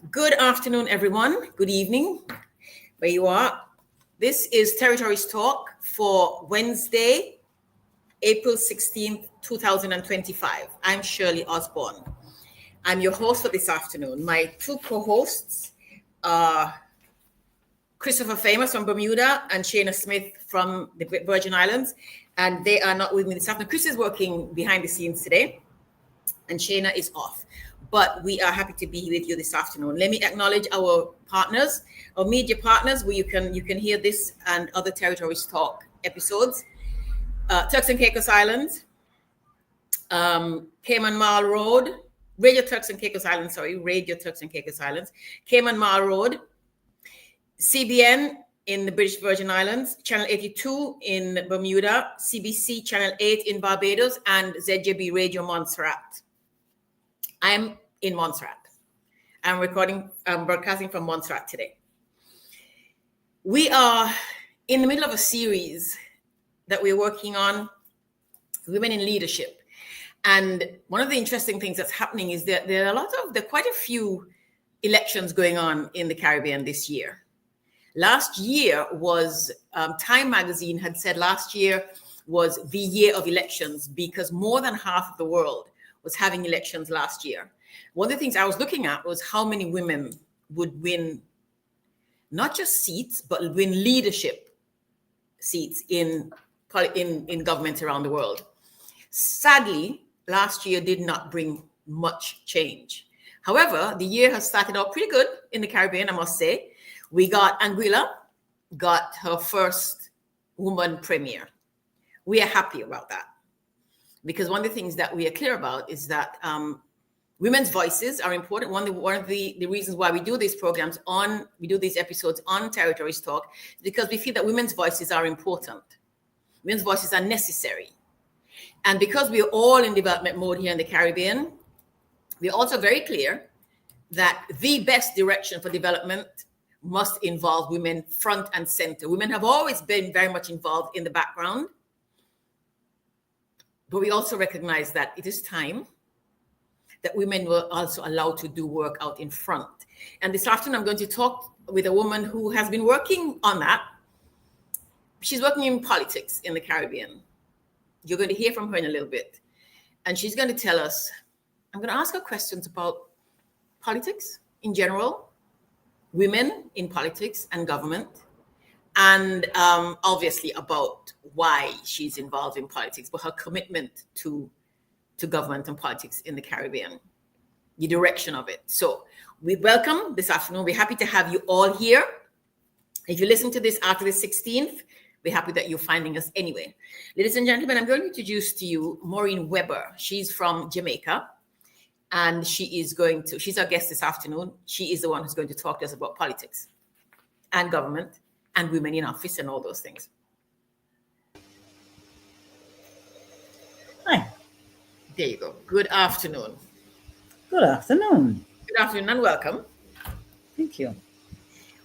Good afternoon, everyone. Good evening, where you are. This is Territories Talk for Wednesday, April 16th, 2025. I'm Shirley Osborne. I'm your host for this afternoon. My two co-hosts are Christopher Famous from Bermuda and Shayna Smith from the Virgin Islands, and they are not with me this afternoon. Chris is working behind the scenes today, and Shayna is off. But we are happy to be with you this afternoon. Let me acknowledge our partners, our media partners, where you can hear this and other Territories Talk episodes. Turks and Caicos Islands, Cayman Marl Road, Radio Turks and Caicos Islands, Cayman Marl Road, CBN in the British Virgin Islands, Channel 82 in Bermuda, CBC Channel 8 in Barbados, and ZJB Radio Montserrat. I'm in Montserrat. I'm broadcasting from Montserrat today. We are in the middle of a series that we're working on, Women in Leadership. And one of the interesting things that's happening is that there are quite a few elections going on in the Caribbean this year. Last year was, Time magazine had said last year was the year of elections because more than half of the world was having elections last year. One of the things I was looking at was how many women would win not just seats, but win leadership seats in government around the world. Sadly, last year did not bring much change. However, the year has started out pretty good in the Caribbean, I must say. Anguilla got her first woman premier. We are happy about that. Because one of the things that we are clear about is that women's voices are important. One of the reasons why we do these episodes on Territories Talk is because we feel that women's voices are important. Women's voices are necessary. And because we are all in development mode here in the Caribbean, we're also very clear that the best direction for development must involve women front and center. Women have always been very much involved in the background. But we also recognize that it is time that women were also allowed to do work out in front. And this afternoon, I'm going to talk with a woman who has been working on that. She's working in politics in the Caribbean. You're going to hear from her in a little bit. And she's going to tell us, I'm going to ask her questions about politics in general, women in politics and government, and obviously about why she's involved in politics, but her commitment to government and politics in the Caribbean, the direction of it. So we welcome this afternoon. We're happy to have you all here. If you listen to this after the 16th, we're happy that you're finding us anyway. Ladies and gentlemen, I'm going to introduce to you Maureen Webber. She's from Jamaica, and she's our guest this afternoon. She is the one who's going to talk to us about politics and government and women in office and all those things. Hi. There you go. Good afternoon. Good afternoon. Good afternoon and welcome. Thank you.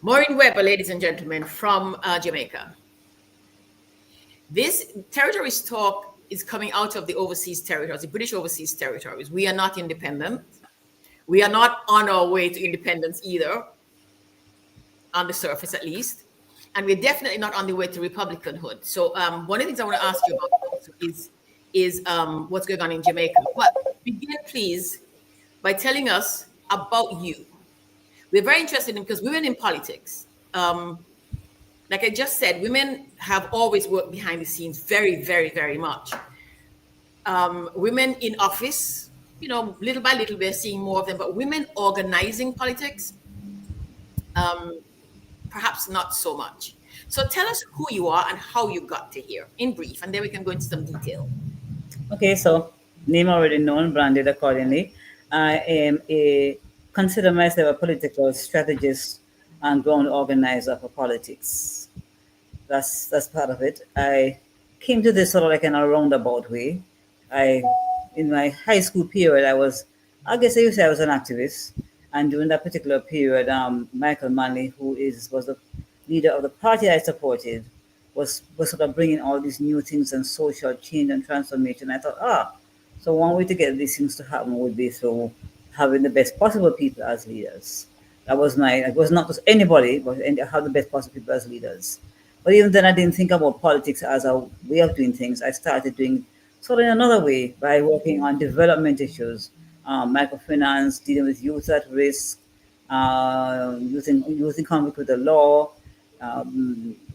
Maureen Webber, ladies and gentlemen, from Jamaica. This Territories Talk is coming out of the overseas territories, the British overseas territories. We are not independent. We are not on our way to independence either, on the surface at least. And we're definitely not on the way to republicanhood. So one of the things I want to ask you about also is what's going on in Jamaica. But begin, please, by telling us about you. We're very interested in, because women in politics, like I just said, women have always worked behind the scenes very, very, very much. Women in office, little by little, we're seeing more of them, but women organizing politics, perhaps not so much. So tell us who you are and how you got to here, in brief, and then we can go into some detail. Okay, so name already known, branded accordingly. I consider myself a political strategist and ground organizer for politics. That's part of it. I came to this sort of like in a roundabout way. In my high school period, I was an activist. And during that particular period, Michael Manley, who was the leader of the party I supported, was sort of bringing all these new things and social change and transformation. I thought, so one way to get these things to happen would be through having the best possible people as leaders. It was not just anybody, but have the best possible people as leaders. But even then, I didn't think about politics as a way of doing things. I started doing sort of in another way by working on development issues, microfinance, dealing with youth at risk, youth in conflict with the law,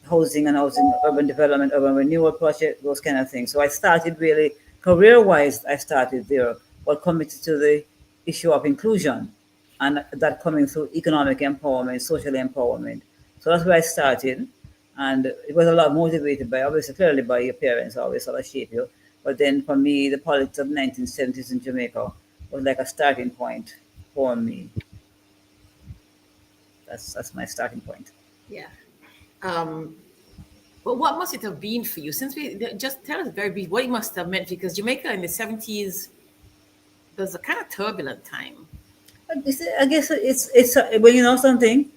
housing and housing, urban development, urban renewal project, those kind of things. So I started really career-wise. I started there, but committed to the issue of inclusion, and that coming through economic empowerment, social empowerment. So that's where I started, and it was a lot motivated by, obviously, clearly by your parents, always sort of shape you. But then for me, the politics of 1970s in Jamaica was like a starting point for me. That's my starting point. Yeah. Well, what must it have been for you? Since we just tell us very brief what it must have meant, because Jamaica in the 70s was a kind of turbulent time. I guess it's well, you know something.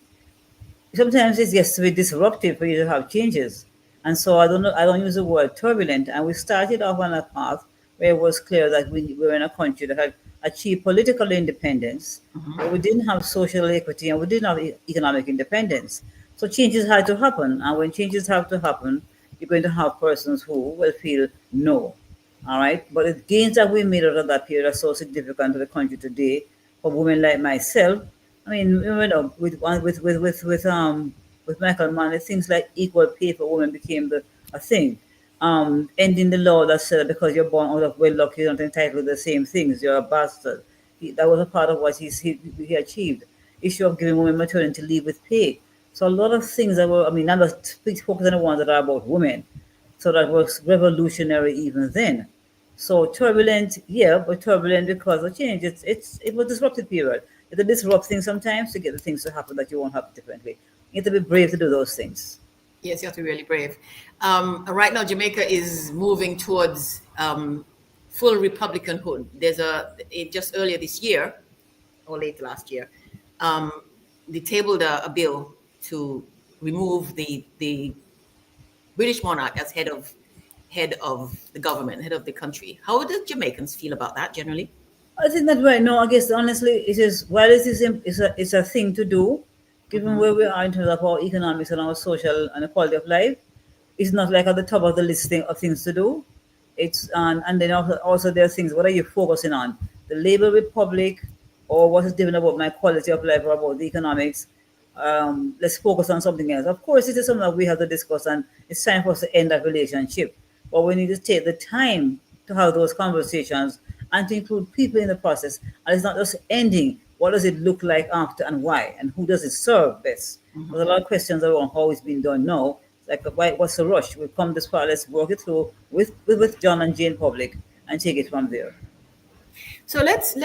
Sometimes it gets to be disruptive for you to have changes, and so I don't use the word turbulent. And we started off on a path where it was clear that we were in a country that had achieved political independence, but we didn't have social equity and we didn't have economic independence. So changes had to happen, and when changes have to happen, you're going to have persons who will feel no. All right, but the gains that we made out of that period are so significant to the country today. For women like myself, I mean, you know, with Michael Manley, things like equal pay for women became a thing. Ending the law that said because you're born out of wedlock, you're not entitled to the same things. You're a bastard. That was a part of what he achieved. Issue of giving women maternity leave with pay. So a lot of things that were, I mean, I'm just focusing on the ones that are about women. So that was revolutionary even then. So turbulent, yeah, but turbulent because of change. It was a disruptive period. You have to disrupt things sometimes to get the things to happen that you won't happen differently. You have to be brave to do those things. Yes, you have to be really brave. Right now, Jamaica is moving towards full republicanhood. Just earlier this year, or late last year, they tabled a bill to remove the British monarch as head of the government, head of the country. How do Jamaicans feel about that generally? I think that right now, I guess honestly, it is while it's a thing to do, given where we are in terms of our economics and our social and the quality of life, it's not like at the top of the list of things to do. It's and then also there are things. What are you focusing on? The Labour Republic, or what is different about my quality of life or about the economics? Let's focus on something else. Of course, it is something that we have to discuss, and it's time for us to end that relationship. But we need to take the time to have those conversations and to include people in the process. And it's not just ending. What does it look like after, and why, and who does it serve best? There's a lot of questions around how it's been done now. Like, what's the rush? We've come this far. Let's work it through with John and Jane Public and take it from there. So let's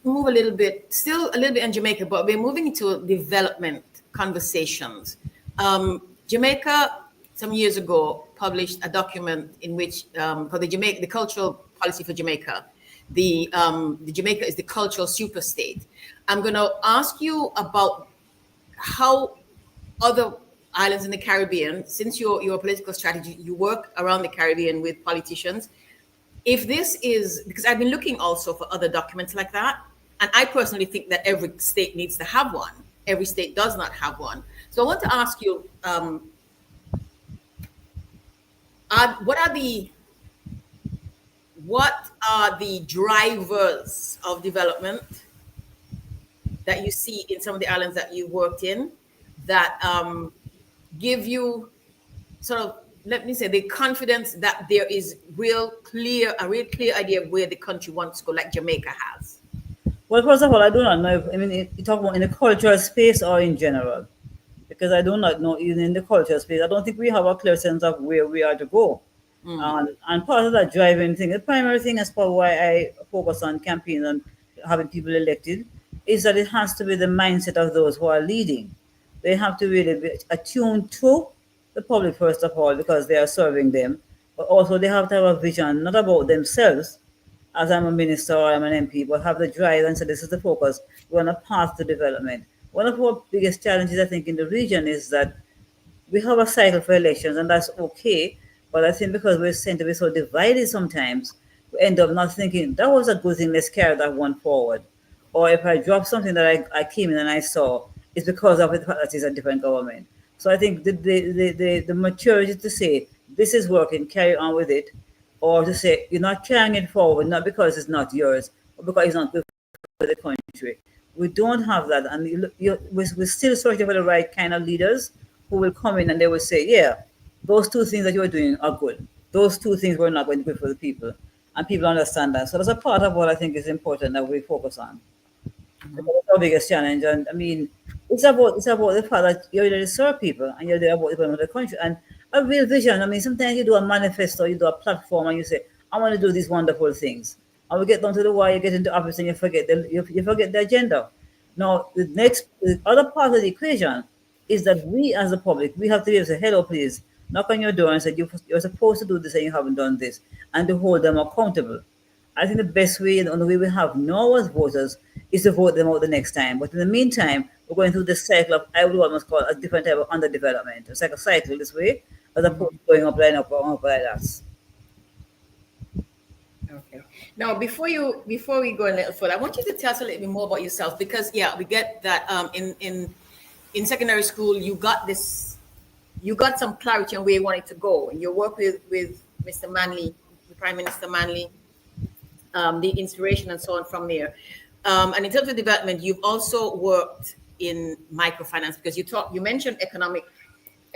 move a little bit, still a little bit in Jamaica, but we're moving into development conversations. Jamaica, some years ago, published a document in which for the cultural policy for Jamaica, the Jamaica is the cultural superstate. I'm going to ask you about how other islands in the Caribbean, since your political strategy, you work around the Caribbean with politicians. If this is, because I've been looking also for other documents like that, and I personally think that every state needs to have one. Every state does not have one. So I want to ask you, what are the drivers of development that you see in some of the islands that you worked in that give you sort of, let me say, the confidence that there is a real clear idea of where the country wants to go, like Jamaica has? Well, first of all, I do not know if, I mean, you talk about in the cultural space or in general, because I do not know even in the cultural space. I don't think we have a clear sense of where we are to go. And part of that driving thing, the primary thing as part of why I focus on campaigns and having people elected, is that it has to be the mindset of those who are leading. They have to really be attuned to the public, first of all, because they are serving them, but also they have to have a vision, not about themselves, as I'm a minister or I'm an MP, but have the drive and say, this is the focus. We're on a path to development. One of our biggest challenges, I think, in the region is that we have a cycle for elections, and that's okay. But I think because we tend to be so divided sometimes, we end up not thinking, that was a good thing, let's carry that one forward. or if I drop something that I came in and I saw, it's because of the fact that it's a different government. So I think the maturity to say this is working, carry on with it, or to say you're not carrying it forward, not because it's not yours, but because it's not good for the country. We don't have that, and we're still searching for the right kind of leaders who will come in and they will say, yeah, those two things that you are doing are good. Those two things were not going to be good for the people, and people understand that. So that's a part of what I think is important that we focus on. Because that's our biggest challenge, and I mean, it's about the fact that you're there to serve people and you're there about the development of the country and a real vision. I mean, sometimes you do a manifesto, you do a platform, and you say, I want to do these wonderful things. And we get down to the wire, you get into office, and you forget the agenda. Now, the other part of the equation is that we as the public, we have to be able to say, hello, please, knock on your door and say, you're supposed to do this and you haven't done this, and to hold them accountable. I think the best way and the way we have now as voters is to vote them out the next time. But in the meantime, we're going through this cycle of, I would almost call it a different type of underdevelopment. It's like a cycle this way, as opposed to going up, line up, up like that. Okay. Now, before we go a little further, I want you to tell us a little bit more about yourself, because we get that in secondary school you got some clarity on where you wanted to go, and you work with Mr. Manley, the Prime Minister Manley, the inspiration and so on from there. And in terms of development, you've also worked in microfinance, because you mentioned economic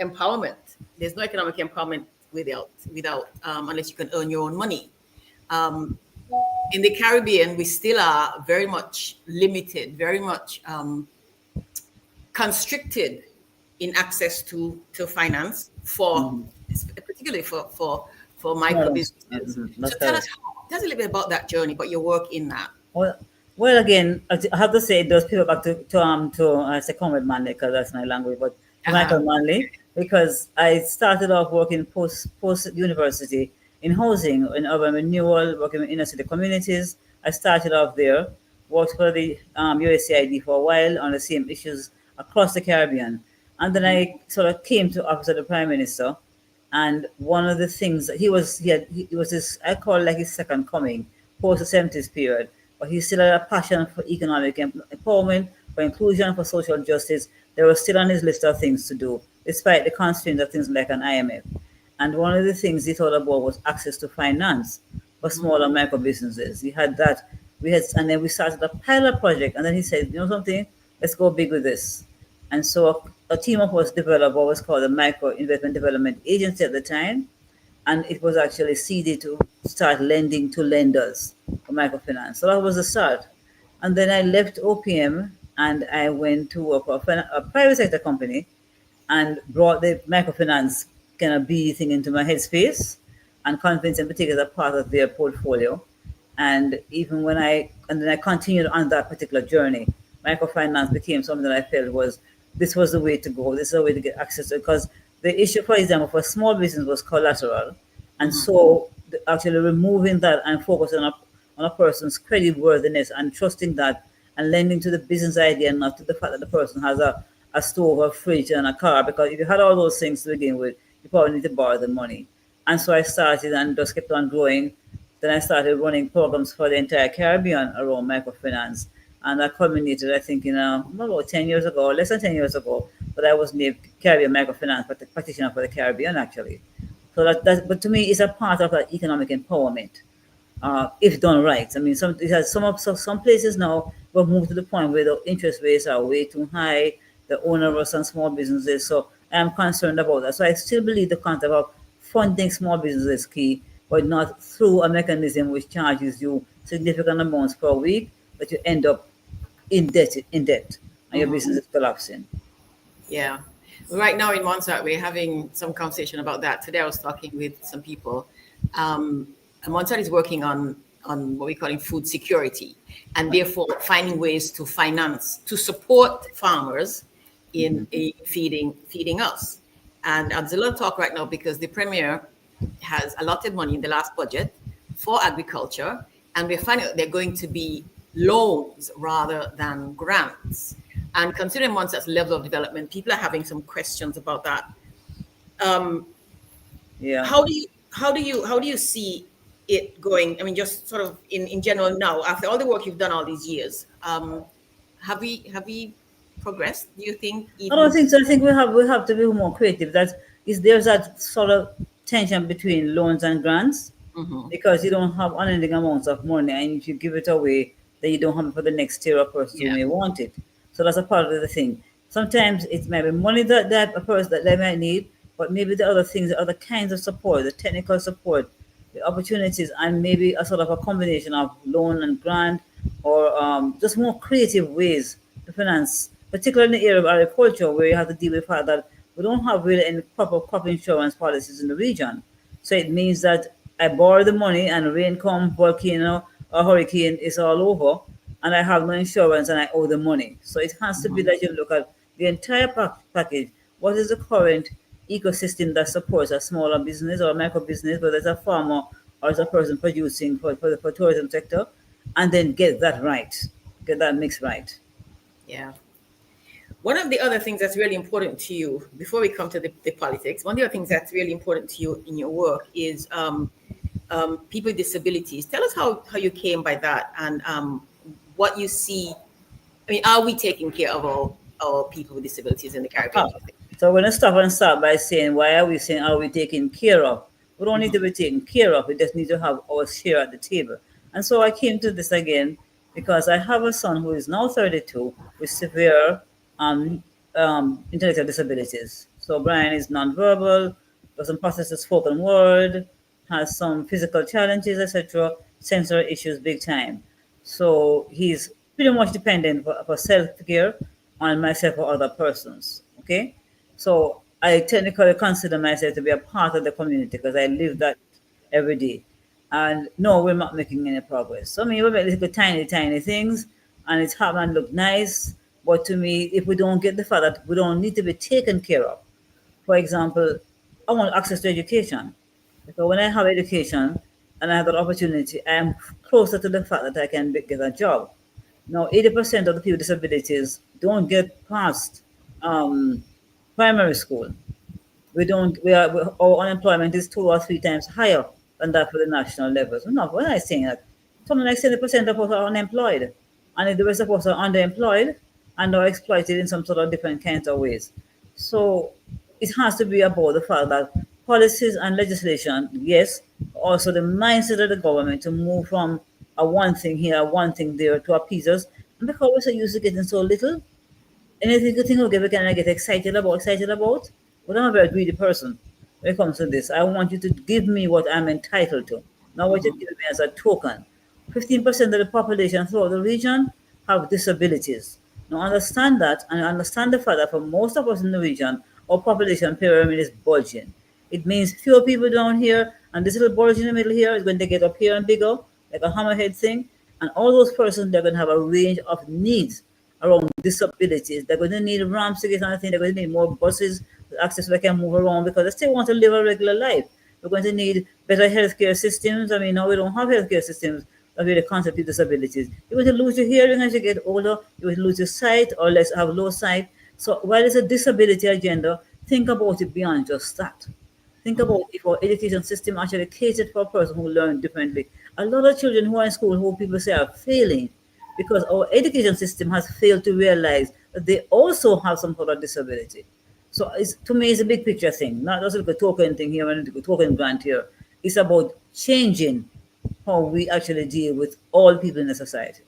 empowerment. There's no economic empowerment without unless you can earn your own money. In the Caribbean, we still are very much limited, very much constricted in access to finance particularly for micro businesses. So tell us a little bit about that journey, about your work in that. Well, again, I have to say, those people back to I say Comrade Manley, because that's my language, but Michael Manley, because I started off working post university in housing, in urban renewal, working in inner city communities. I started off there, worked for the USAID for a while on the same issues across the Caribbean. And then I sort of came to office of the Prime Minister, and one of the things that he was this, I call it like his second coming, post the 70s period, but he still had a passion for economic empowerment, for inclusion, for social justice. They were still on his list of things to do, despite the constraints of things like an IMF. And one of the things he thought about was access to finance for small and micro businesses. He had that. And then we started a pilot project. And then he said, you know something, let's go big with this. And so a team of us developed what was called the Micro Investment Development Agency at the time. And it was actually seeded to start lending to lenders for microfinance. So that was the start. And then I left OPM and I went to work for a private sector company and brought the microfinance kind of BE thing into my headspace and convinced them to take it as a part of their portfolio. And even then I continued on that particular journey. Microfinance became something that I felt this was the way to go. This is the way to get access to it. Because the issue, for example, for small business was collateral. And so actually removing that and focusing on a person's credit worthiness and trusting that and lending to the business idea, not to the fact that the person has a stove, a fridge, and a car. Because if you had all those things to begin with, you probably need to borrow the money. And so I started and just kept on growing. Then I started running programs for the entire Caribbean around microfinance. And that culminated, I think, about 10 years ago, or less than 10 years ago, but I was named Caribbean Microfinance Practitioner for the Caribbean, actually. So but to me, it's a part of that economic empowerment, if done right. I mean, some places now we've moved to the point where the interest rates are way too high, the onerous on small businesses. So I am concerned about that. So I still believe the concept of funding small businesses is key, but not through a mechanism which charges you significant amounts per week, but you end up in debt, and your business is collapsing. Yeah. Right now in Montserrat, we're having some conversation about that. Today I was talking with some people. And Montserrat is working on what we're calling food security, and therefore finding ways to support farmers in feeding us. And there's a lot of talk right now because the Premier has allotted money in the last budget for agriculture, and we're finding that they're going to be loans rather than grants. And considering Montserrat's level of development, people are having some questions about that. How do you see it going? I mean, just sort of in general now, after all the work you've done all these years, have we progressed? Do you think I don't even? think so. I think we have to be more creative. There's that sort of tension between loans and grants, Mhm. because you don't have unending amounts of money, and if you give it away, then you don't have it for the next tier of person who Yeah. may want it. So that's a part of the thing. Sometimes it may be money that a person that they might need, but maybe the other things, the other kinds of support, the technical support, the opportunities, and maybe a sort of a combination of loan and grant, or just more creative ways to finance, particularly in the area of agriculture, where you have to deal with the fact that we don't have really any proper crop insurance policies in the region. So it means that I borrow the money and rain come, volcano or hurricane is all over, and I have no insurance and I owe the money. So it has to be Mhm. that you look at the entire package. What is the current ecosystem that supports a smaller business or a micro business, whether it's a farmer or it's a person producing for tourism sector, and then get that right, get that mix right. Yeah. One of the other things that's really important to you, before we come to the politics, one of the other things that's really important to you in your work is people with disabilities. Tell us how you came by that, and what you see. I mean, are we taking care of our people with disabilities in the Caribbean, Ah, do you think? so we're going to stop and start by saying, why are we saying, are we taken care of? We don't need to be taken care of. We just need to have our share at the table. And so I came to this again because I have a son who is now 32 with severe um, intellectual disabilities. So Brian is nonverbal, doesn't process the spoken word, has some physical challenges, etc., sensory issues big time. So he's pretty much dependent for self care on myself or other persons. Okay, so I technically consider myself to be a part of the community because I live that every day. And no, we're not making any progress. So I mean, we make little tiny, tiny things, and it's hard and look nice. But to me, if we don't get the fact that we don't need to be taken care of, for example, I want access to education. Because when I have education and I have that opportunity, I am closer to the fact that I can get a job. Now, 80% of the people with disabilities don't get past um, primary school. We don't, our unemployment is 2 or 3 times higher than that for the national levels. No, we're not saying that. Something like 70% of us are unemployed, and the rest of us are underemployed and are exploited in some sort of different kinds of ways. So it has to be about the fact that policies and legislation, yes, also the mindset of the government to move from a one thing here, one thing there to appease us. And because we're so used to getting so little, anything good thing okay, we can I get excited about. But I'm a very greedy person when it comes to this. I want you to give me what I'm entitled to, not what you're Mhm. giving me as a token. 15% of the population throughout the region have disabilities. Now understand that, and understand the fact that for most of us in the region, our population pyramid is bulging. It means fewer people down here, and this little bulge in the middle here is going to get up here and bigger, like a hammerhead thing. And all those persons, they're going to have a range of needs around disabilities. They're going to need ramps to get on the thing. They're going to need more buses, access so they can move around because they still want to live a regular life. We're going to need better healthcare systems. I mean, now we don't have healthcare systems that really concept with disabilities. You're going to lose your hearing as you get older. You're going to lose your sight or less have low sight. So while it's a disability agenda, think about it beyond just that. Think about if our education system actually catered for a person who learn differently. A lot of children who are in school who people say are failing because our education system has failed to realize that they also have some sort of disability. So it's, to me, it's a big picture thing, not just like a token thing here and a token grant here. It's about changing how we actually deal with all people in the society.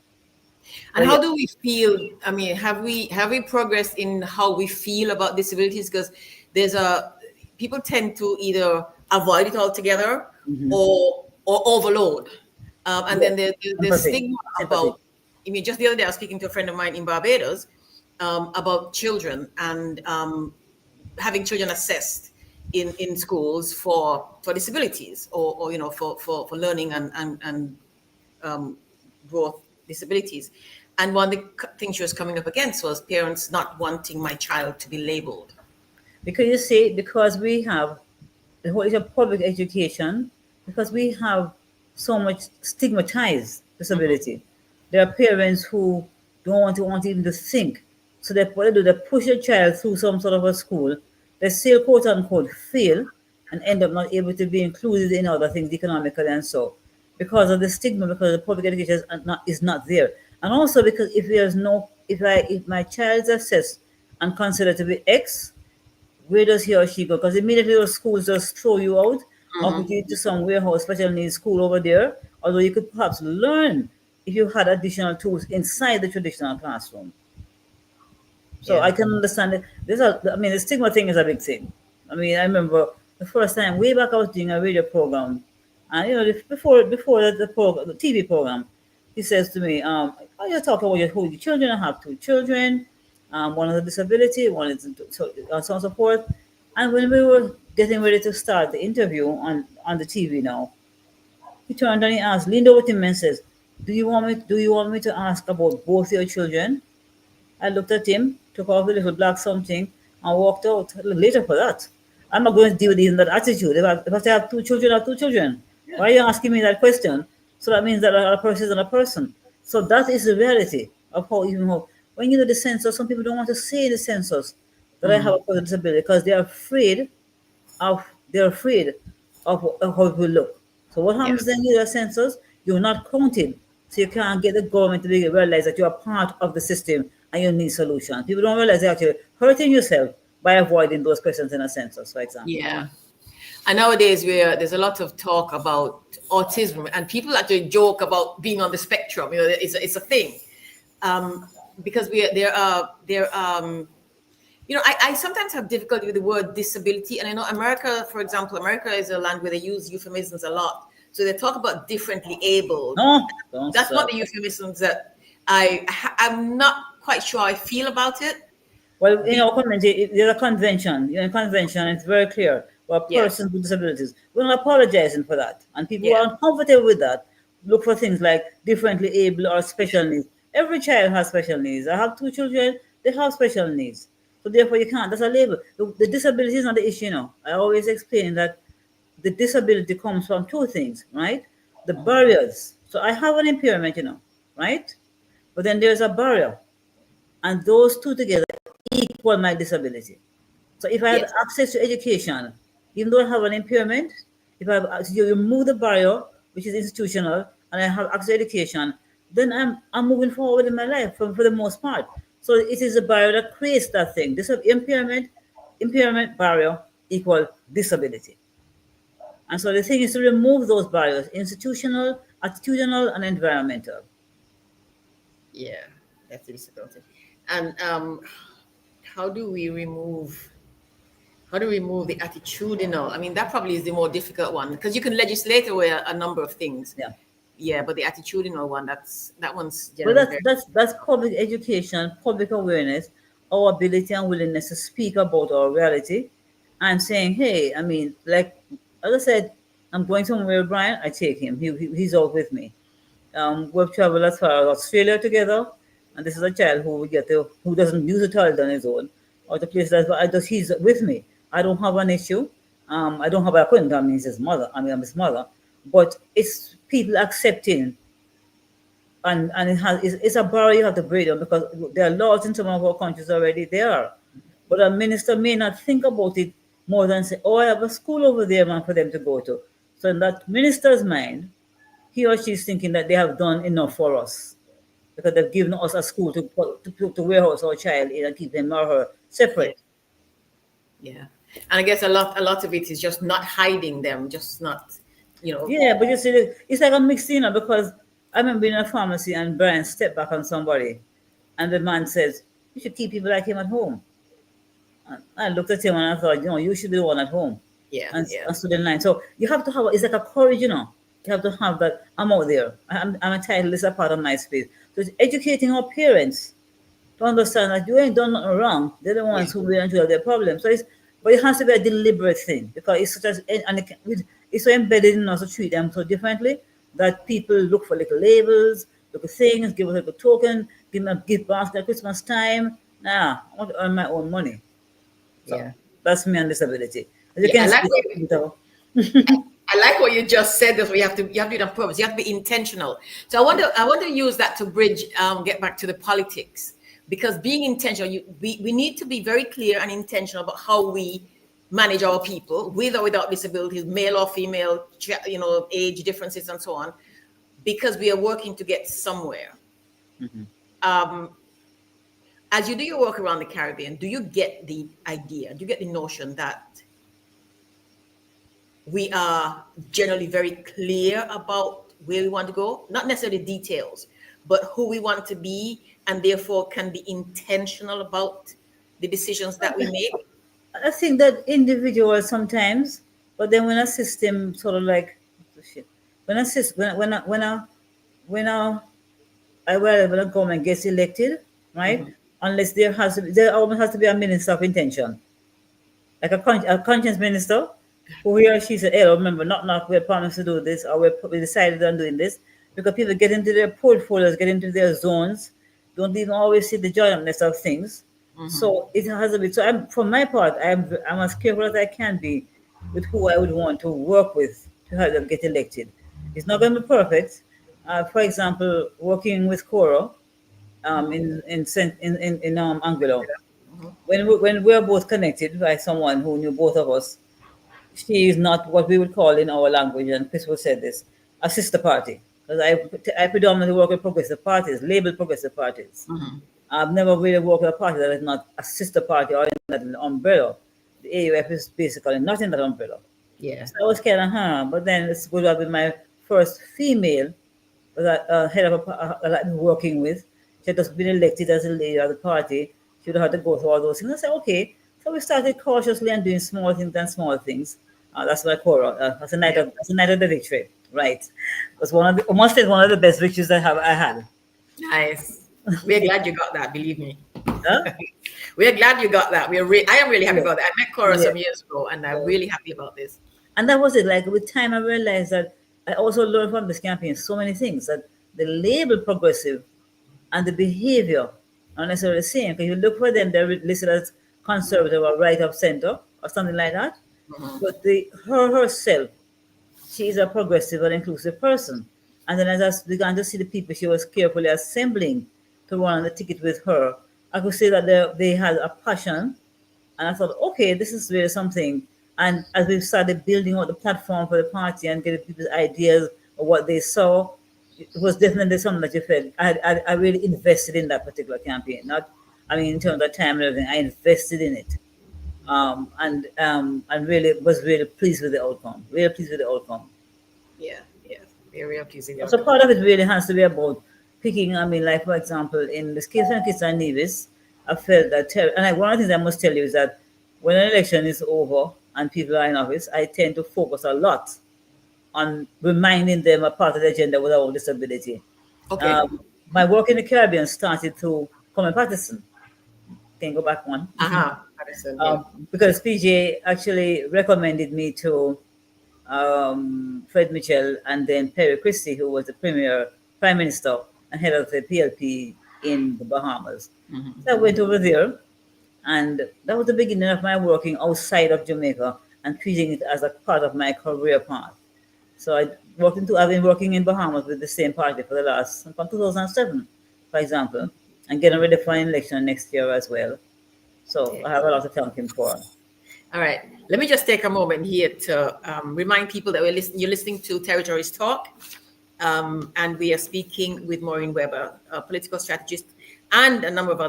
And But how yeah, do we feel? I mean, have we progressed in how we feel about disabilities? Because there's a people tend to either avoid it altogether or overload, and yeah, then there's empathy, stigma sympathy. about. I mean, just the other day I was speaking to a friend of mine in Barbados about children and having children assessed in schools for disabilities or for learning and um, growth disabilities. And one of the things she was coming up against was parents not wanting my child to be labeled. Because you see, because we have the whole issue of public education, because we have so much stigmatized disability. There are parents who don't want even to think. So they, what they do, they push a child through some sort of a school, they still quote unquote fail and end up not able to be included in other things economically and so. because of the stigma, because the public education is not there, and also because if my child is assessed and considered to be X, where does he or she go? Because immediately those schools just throw you out or put you into some warehouse special needs school over there. Although you could perhaps learn if you had additional tools inside the traditional classroom. So Yeah. I can understand it. The stigma thing is a big thing. I mean, I remember the first time way back I was doing a radio program, and before the TV program, he says to me, "Oh, you're talking about your children. I have two children. One has a disability, one is so on and so forth." And when we were getting ready to start the interview on the TV now, he turned and he asked, leaned over to me and says, "Do you want me to ask about both your children?" I looked at him, took off the little black something, and walked out. Later for that, I'm not going to deal with that attitude. If I have two children, I have two children. Why are you asking me that question? So that means that a person is not a person. So that is the reality of how when you do the census, some people don't want to say in the census that I have a person with disability because they're afraid of how it will look. So what Yeah. happens then in the census? You're not counted. So you can't get the government to realize that you're a part of the system and you need solutions. People don't realize they're actually hurting yourself by avoiding those questions in a census, for example. Yeah. And nowadays, there's a lot of talk about autism, and people actually joke about being on the spectrum. It's a thing, because I sometimes have difficulty with the word disability, and I know America, for example, America is a land where they use euphemisms a lot. So they talk about differently abled. No, don't That's not stop. the euphemisms that I'm not quite sure I feel about it. Well, in our community, there's a convention. You're in a convention, it's very clear. We're Yes. persons with disabilities. We're not apologizing for that. And people who Yeah. are uncomfortable with that look for things like differently able or special needs. Every child has special needs. I have two children, they have special needs. So therefore you can't. That's a label. The disability is not the issue, I always explain that the disability comes from two things, right? The barriers. So I have an impairment, right? But then there's a barrier. And those two together equal my disability. So if I have Yes. access to education, even though I have an impairment, if I have you remove the barrier, which is institutional, and I have access to education, then I'm moving forward in my life for the most part. So it is a barrier that creates that thing. This impairment barrier equal disability. And so the thing is to remove those barriers, institutional, attitudinal, and environmental. Yeah, that's the disability. And how do we remove the attitudinal? I mean, that probably is the more difficult one, because you can legislate away a number of things. Yeah. Yeah, but the attitudinal one, that one's Well, generally that's public education, public awareness, our ability and willingness to speak about our reality, and saying, hey, I mean, like as I said, I'm going somewhere, Brian. I take him. He's out with me. We've traveled as far as Australia together, and this is a child who doesn't use the toilet on his own, or the place he's with me. I don't have an issue. I couldn't. I mean, it's his mother. I mean, I'm his mother. But it's people accepting, and it's a barrier you have to break down, because there are laws in some of our countries already there. But a minister may not think about it more than say, oh, I have a school over there, man, for them to go to. So in that minister's mind, he or she is thinking that they have done enough for us, because they've given us a school to warehouse our child in and keep him or her separate. Yeah. And I guess a lot of it is just not hiding them, just not, Yeah, but you see, it's like a mixed, because I remember being in a pharmacy and Brian stepped back on somebody, and the man says, you should keep people like him at home. And I looked at him and I thought, you should be the one at home. Yeah, And yeah. I stood in line. So you have to have, it's like a courage, You have to have that. I'm out there. I'm entitled. It's a part of my space. So it's educating our parents to understand that you ain't done nothing wrong. They're the ones who will enjoy their problems. But it has to be a deliberate thing, because it's so embedded in us to treat them so differently that people look for little labels, little things, give us a little token, give them a gift basket at Christmas time. Nah, I want to earn my own money. So Yeah. that's me on disability. As you Yeah, can I like see, I like what you just said. That you have to do it on purpose. You have to be intentional. So I want to use that to bridge, get back to the politics, because being intentional, we need to be very clear and intentional about how we manage our people with or without disabilities, male or female, age differences and so on. because we are working to get somewhere. As you do your work around the Caribbean, do you get the idea, do you get the notion that we are generally very clear about where we want to go? Not necessarily details, but who we want to be, and therefore can be intentional about the decisions that we make? I think that individuals sometimes, but then when a system sort of like, when a system, when a government gets elected, right? Unless there almost has to be a minister of intention, like a conscience minister, who he or she said, "Hey, remember, not we're promised to do this, or we decided on doing this," because people get into their portfolios, get into their zones, don't even always see the joyousness of things. So it has a bit. So for my part, I'm as careful as I can be with who I would want to work with to help them get elected. It's not going to be perfect. For example, working with Coro in Anguilla, when we're both connected by someone who knew both of us, she is not what we would call in our language, and Chris will say this, a sister party. Because I predominantly work with progressive parties, labeled progressive parties. I've never really worked with a party that is not a sister party or in that umbrella. The AUF is basically not in that umbrella. Yeah. So I was kind of, but then it's good to have been my first female head of that I've been working with. She had just been elected as a leader of the party. She would have had to go through all those things. I said, okay. So we started cautiously and doing small things and small things. That's my core. That's a night of the victory, right? It was one of the best victories I had. Nice. We're glad you got that. Believe me. Huh? We're glad you got that. I am really happy about that. I met Cora some years ago, and I'm really happy about this. And that was it. Like with time, I realized that I also learned from this campaign so many things, that the label progressive and the behavior are necessarily the same. Because you look for them, they're listed as conservative or right of center or something like that. But her herself, she is a progressive and inclusive person. And then as I began to see the people she was carefully assembling to run on the ticket with her, I could see that they had a passion. And I thought, okay, this is really something. And as we started building out the platform for the party and getting people's ideas of what they saw, it was definitely something that you felt. I really invested in that particular campaign. In terms of time and everything, I invested in it. And really was really pleased with the outcome. Really pleased with the outcome. Yeah. Very pleasing. So part of it really has to be about picking. Like for example, in this case when Kitts and Nevis, I felt that, one of the things I must tell you is that when an election is over and people are in office, I tend to focus a lot on reminding them a part of the agenda without disability. Okay. My work in the Caribbean started through Common Patterson. Can go back one. Patterson, yeah. Because PJ actually recommended me to Fred Mitchell and then Perry Christie, who was the prime minister and head of the PLP in the Bahamas. So I went over there, and that was the beginning of my working outside of Jamaica and treating it as a part of my career path. So I've been working in Bahamas with the same party for the last, from 2007, for example, and getting ready for an election next year as well. So I have a lot to thank him for. All right. Let me just take a moment here to remind people that you're listening to Territories Talk, and we are speaking with Maureen Webber, a political strategist, and a number of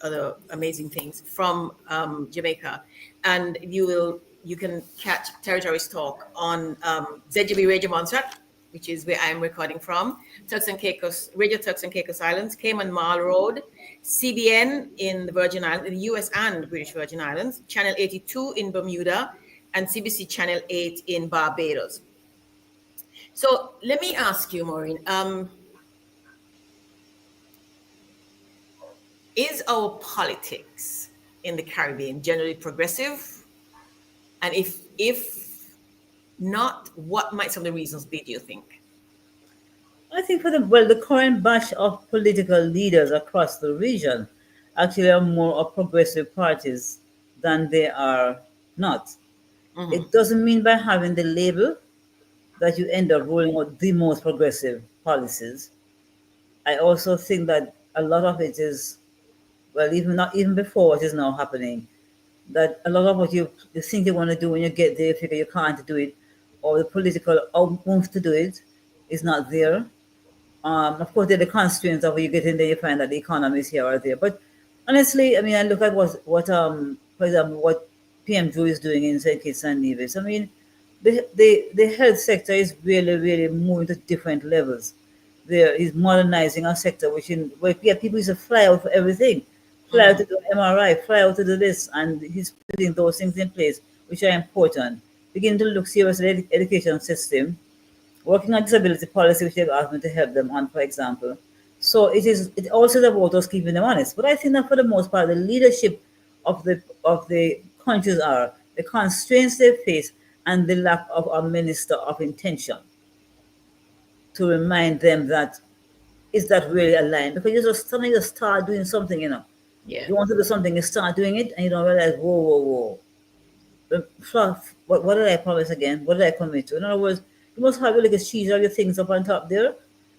other amazing things from Jamaica. And you can catch Territories Talk on ZGB Radio Montserrat, which is where I'm recording from, Radio Turks and Caicos Islands, Cayman Marl Road, CBN in the Virgin Islands, in the US and British Virgin Islands, Channel 82 in Bermuda, and CBC Channel 8 in Barbados. So let me ask you, Maureen, is our politics in the Caribbean generally progressive? And if not, what might some of the reasons be, do you think? I think the current batch of political leaders across the region actually are more of progressive parties than they are not. It doesn't mean by having the label that you end up rolling out the most progressive policies. I also think that a lot of it is, even before what is now happening, that a lot of what you think you want to do when you get there, you figure you can't do it, or the political oomph to do it is not there. Of course, there are the constraints of when you get in there, you find that the economy is here or there. But honestly, I mean, I look at for example, what PM Drew is doing in St. Kitts and Nevis. I mean, the health sector is really, really moving to different levels. There is modernizing our sector, where people used to fly out for everything, fly out to do MRI, fly out to do this, and he's putting those things in place, which are important. Beginning to look seriously at the education system, working on disability policy, which they've asked me to help them on, for example. So it also is about us keeping them honest. But I think that for the most part, the leadership of the countries are the constraints they face and the lack of a minister of intention to remind them that is that really aligned? Because you just suddenly just start doing something, Yeah. You want to do something, you start doing it, and you don't realize, whoa. What did I promise again? What did I commit to? In other words, you must have your little cheese or your things up on top there,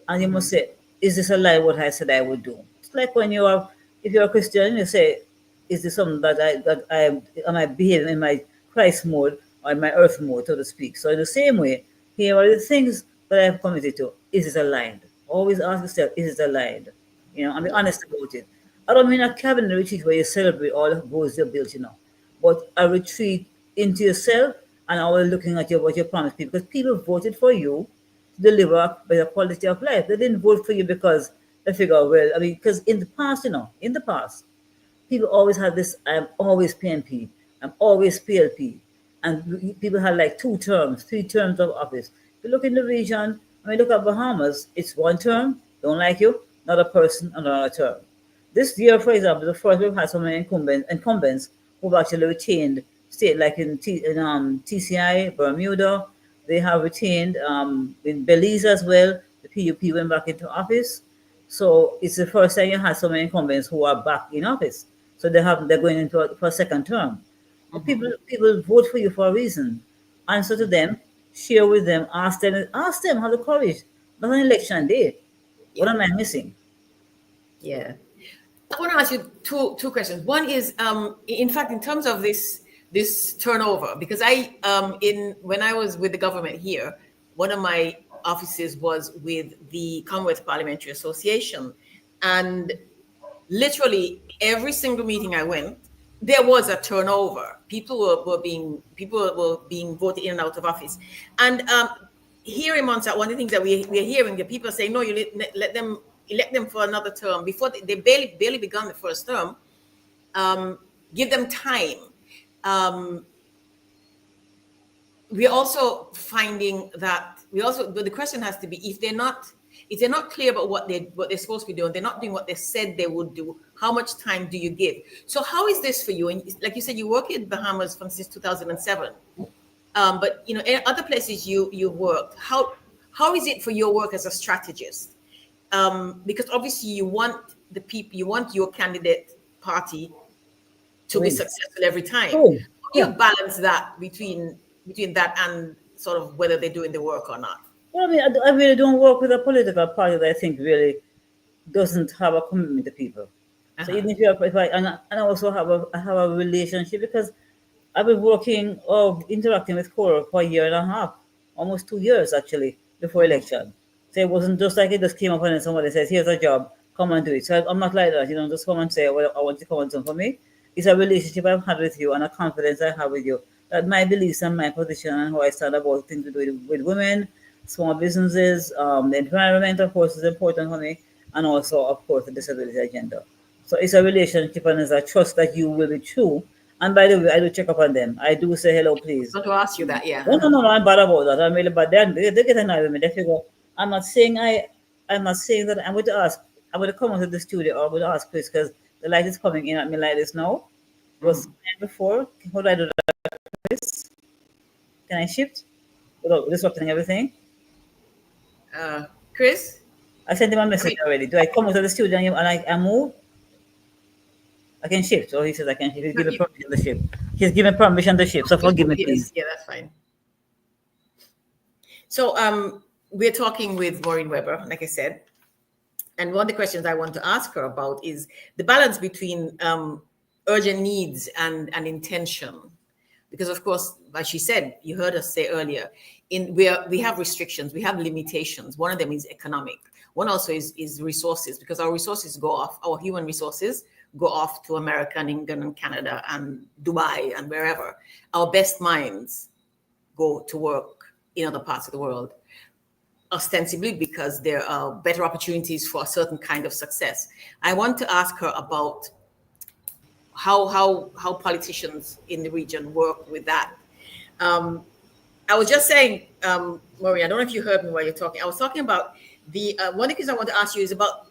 and you must say, is this a lie what I said I would do? It's like when if you're a Christian, you say, is this something am I behaving in my Christ mode or in my earth mode, so to speak? So in the same way, here are the things that I've committed to. Is it aligned? Always ask yourself, is it aligned? And be honest about it. I don't mean a cabinet retreat where you celebrate all the goals you built, but a retreat into yourself and always looking at what you promised people. Because people voted for you to deliver a better quality of life. They didn't vote for you because they figure, well, I mean, because in the past, people always had this, I'm always PNP, I'm always PLP. And people had like 2 terms, 3 terms of office. If you look in the region, I mean, look at Bahamas, it's 1 term, don't like you, another person, another term. This year, for example, the first we've had so many incumbents who've actually retained state, like in TCI, Bermuda, they have retained in Belize as well. The PUP went back into office. So it's the first time you had so many incumbents who are back in office. So they're going for a second term. But people vote for you for a reason. Answer to them, share with them, ask them, have the courage. Not an election day. What am I missing? Yeah. I want to ask you two questions. One is, in fact, in terms of this turnover, because when I was with the government here, one of my offices was with the Commonwealth Parliamentary Association, and literally every single meeting I went, there was a turnover. People were being voted in and out of office, and here in Montserrat, one of the things that we're hearing, the people saying, no, you let them elect them for another term before they barely begun the first term. Give them time. We're also finding that but the question has to be, if they're not clear about what they're supposed to be doing, they're not doing what they said they would do, how much time do you give? So how is this for you? And like you said, you work in Bahamas since 2007, but in other places you work. How is it for your work as a strategist? Because obviously you want your candidate party to be successful every time. Oh, How do you balance that between that and sort of whether they're doing the work or not? Well, I mean, I really don't work with a political party that I think really doesn't have a commitment to people. So even and I also have a relationship, because I've been working or interacting with Cora for a year and a half, almost 2 years actually, before election. So it wasn't just like it just came up and then somebody says, here's a job, come and do it. So I'm not like that, just come and say, well, I want you to come and do something for me. It's a relationship I've had with you and a confidence I have with you, that my beliefs and my position and how I stand about things to do with women, small businesses, the environment, of course, is important for me, and also, of course, the disability agenda. So it's a relationship and it's a trust that you will be true. And by the way, I do check up on them. I do say hello, please. I want to ask you that, yeah. No, I'm bad about that. I'm really bad. They get annoyed with me. They figure, I'm not saying that I'm going to come into the studio, or I'm going to ask Chris, because the light is coming in at me like this now. It was before. How do I do that, Chris? Can I shift without disrupting everything? Chris? I sent him a message already. Do I come into the studio and I move? I can shift. So he says I can shift. He's given permission to shift. He's given permission to shift. So forgive me, please. Yeah, that's fine. So we're talking with Maureen Webber, like I said. And one of the questions I want to ask her about is the balance between urgent needs and intention. Because of course, as she said, you heard us say earlier, we have restrictions, we have limitations. One of them is economic. One also is resources, because our resources go off, our human resources go off to America and England and Canada and Dubai and wherever. Our best minds go to work in other parts of the world, ostensibly because there are better opportunities for a certain kind of success. I want to ask her about how politicians in the region work with that. I was just saying, Maureen, I don't know if you heard me while you're talking. I was talking about the one of the things I want to ask you is about,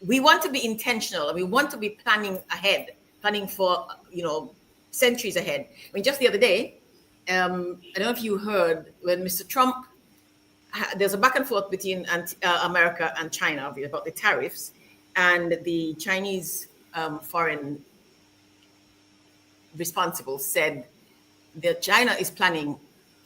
we want to be intentional and we want to be planning ahead, planning for, centuries ahead. I mean, just the other day, I don't know if you heard when Mr. Trump, there's a back and forth between America and China about the tariffs, and the Chinese foreign responsible said that China is planning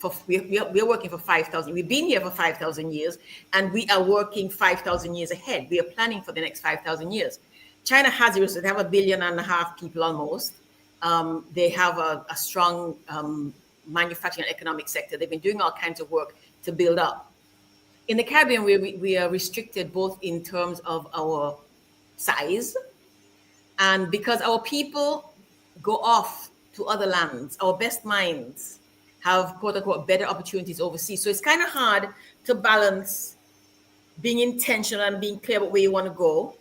for, we're working for 5,000. We've been here for 5,000 years, and we are working 5,000 years ahead. We are planning for the next 5,000 years. China has, they have 1.5 billion people almost. They have a strong manufacturing and economic sector. They've been doing all kinds of work to build up. In the Caribbean, we are restricted both in terms of our size, and because our people go off to other lands, our best minds have quote unquote better opportunities overseas. So it's kind of hard to balance being intentional and being clear about where you want to go,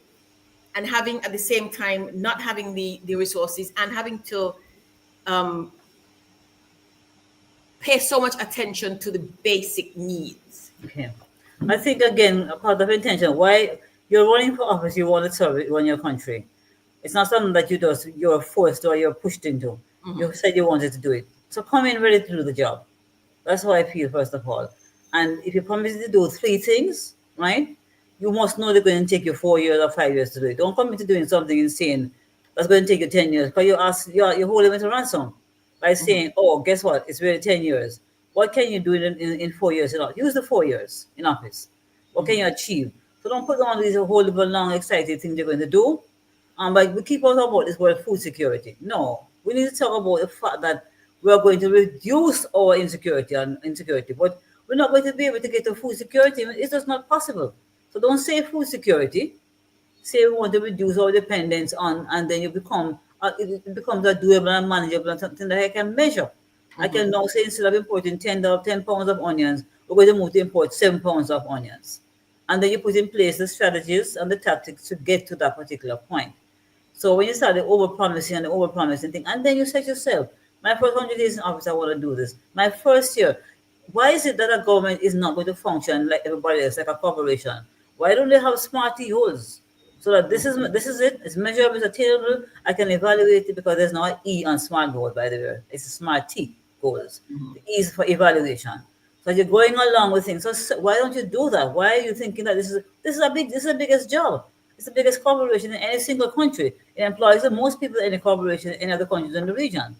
and having at the same time not having the resources and having to pay so much attention to the basic needs. Okay. I think, again, a part of intention, why you're running for office, you want to serve it, run your country. It's not something that you're forced or you're pushed into. Mm-hmm. You said you wanted to do it. So come in ready to do the job. That's how I feel, first of all. And if you promise to do 3 things, right, you must know they're going to take you 4 years or 5 years to do it. Don't commit to doing something insane that's going to take you 10 years. Because you're holding them to ransom by saying, mm-hmm. Oh, guess what? It's really 10 years. What can you do in 4 years? Use the 4 years in office. What can you achieve? So don't put on these whole long, exciting things you're going to do. But we keep on talking about this word food security. No, we need to talk about the fact that we are going to reduce our insecurity, but we're not going to be able to get to food security. It's just not possible. So don't say food security. Say we want to reduce our dependence on, and then it becomes a doable and manageable and something that I can measure. Mm-hmm. I can now say, instead of importing 10 pounds of onions, we're going to move to import 7 pounds of onions. And then you put in place the strategies and the tactics to get to that particular point. So when you start the over-promising thing, and then you say to yourself, my first 100 days in office, I want to do this. My first year, why is it that a government is not going to function like everybody else, like a corporation? Why don't they have smart goals? So that this is it, it's measurable, it's attainable, I can evaluate it, because there's no E on smart goal, by the way. It's a smart T goals. Mm-hmm. The E is for evaluation. So you're going along with things. So why don't you do that? Why are you thinking that this is the biggest job? It's the biggest corporation in any single country. It employs the most people in any corporation in any other countries in the region.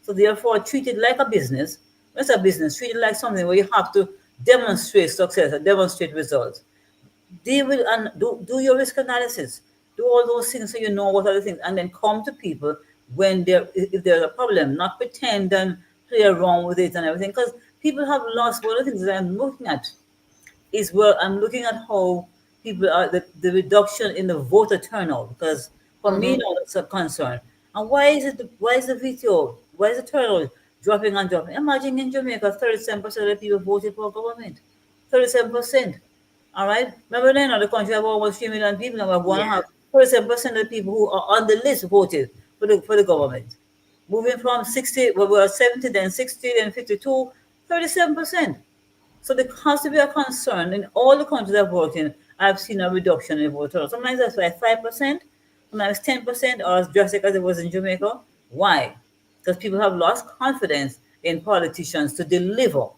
So therefore, treat it like a business. It's a business. Treat it like something where you have to demonstrate success and demonstrate results. Deal with and do your risk analysis. Do all those things so you know what are the things, and then come to people when if there's a problem. Not pretend and play around with it and everything, because people have lost. One of the things that I'm looking at is I'm looking at how people are the reduction in the voter turnout, because for mm-hmm. me now that's a concern. And why is the VTO? Why is the turnout dropping and dropping? Imagine in Jamaica, 37% of the people voted for government. 37%. All right. Remember then, the country have almost 3 million people, and we have 37% of the people who are on the list voted for the government. Moving from 60, we were 70, then 60, then 52, 37%. So there has to be a concern in all the countries I've worked in. I've seen a reduction in voter turnout. Sometimes that's like 5%, sometimes 10%, or as drastic as it was in Jamaica. Why? Because people have lost confidence in politicians to deliver.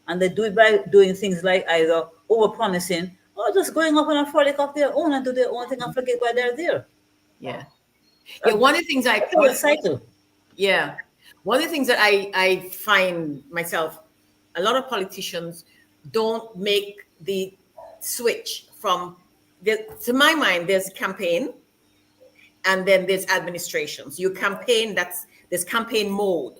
And they do it by doing things like either over-promising or just going up on a frolic of their own and do their own thing and forget why they're there. Yeah. One of the things cycle. Yeah. One of the things that I find myself, a lot of politicians don't make the switch from, to my mind, there's campaign and then there's administration. So you campaign, there's campaign mode.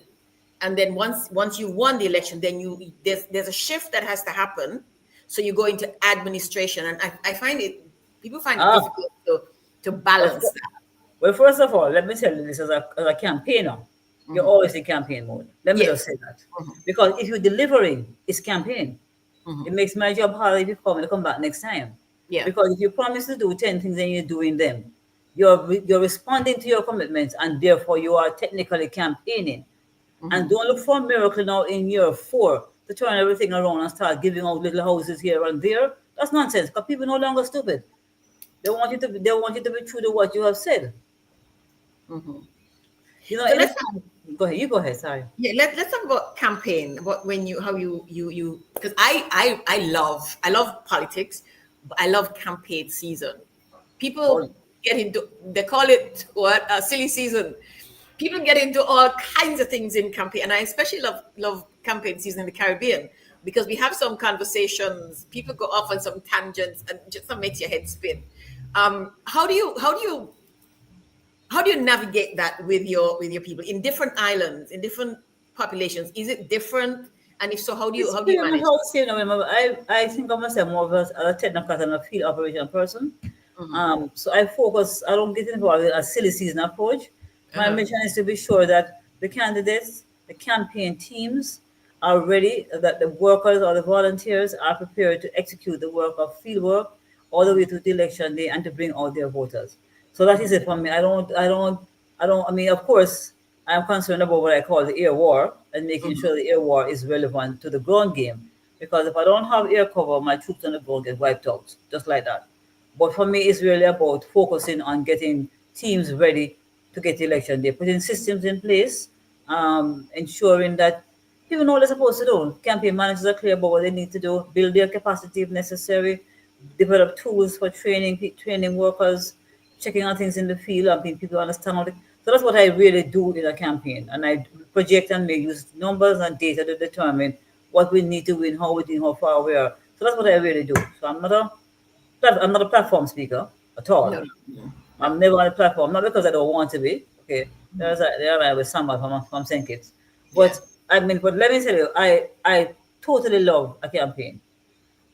And then once you won the election, then there's a shift that has to happen So you go into administration, and I find people find it Ah, difficult to of balance course. that. Well, first of all, let me tell you this as a campaigner, you're Hmm. always in campaign mode. Let me just Yes. say that. Hmm. Because if you're delivering, it's campaign. It Hmm. makes my job harder if you come and come back next time. Yeah. Because if you promise to do 10 things and you're doing them, you're responding to your commitments, and therefore you are technically campaigning. And Hmm. don't look for a miracle now in year 4 to turn everything around and start giving out little houses here and there. That's nonsense, because people no longer stupid. They want you to be true to what you have said. Hmm. You know, So let's anytime. Go ahead. You go ahead. Sorry. Yeah, let's talk about campaign. What when you how you because I love politics, but I love campaign season. Oh, People get into, they call it what, a silly season. People get into all kinds of things in campaign, and I especially love campaign season in the Caribbean because we have some conversations. People go off on some tangents, and just makes your head spin. How do you navigate that with your people in different islands, in different populations? Is it different? And if so, how do you it's how do you pretty much manage how that? it's you know. Remember, I think of myself more of a technocrat and a field operation person. Hmm. So I focus. I don't get involved in a silly season approach. My Uh-huh. mission is to be sure that the candidates, the campaign teams are ready, that the workers or the volunteers are prepared to execute the work of field work all the way to the election day and to bring out their voters. So that is it for me. I mean, of course, I'm concerned about what I call the air war and making Hmm. sure the air war is relevant to the ground game. Because if I don't have air cover, my troops on the ground get wiped out, just like that. But for me, it's really about focusing on getting teams ready to get the election. They're putting systems in place, ensuring that people know what they're supposed to do. Campaign managers are clear about what they need to do, build their capacity if necessary, develop tools for training workers, checking on things in the field, and people understand how. So that's what I really do in a campaign, and I project and may use numbers and data to determine what we need to win, how we do, how far we are. So that's what I really do. So I'm not a platform speaker at No, all. no, no, no. I'm never on a platform, not because I don't want to be. Okay, there I was somebody from St. Kitts, Yeah. but I mean, but let me tell you, I totally love a campaign.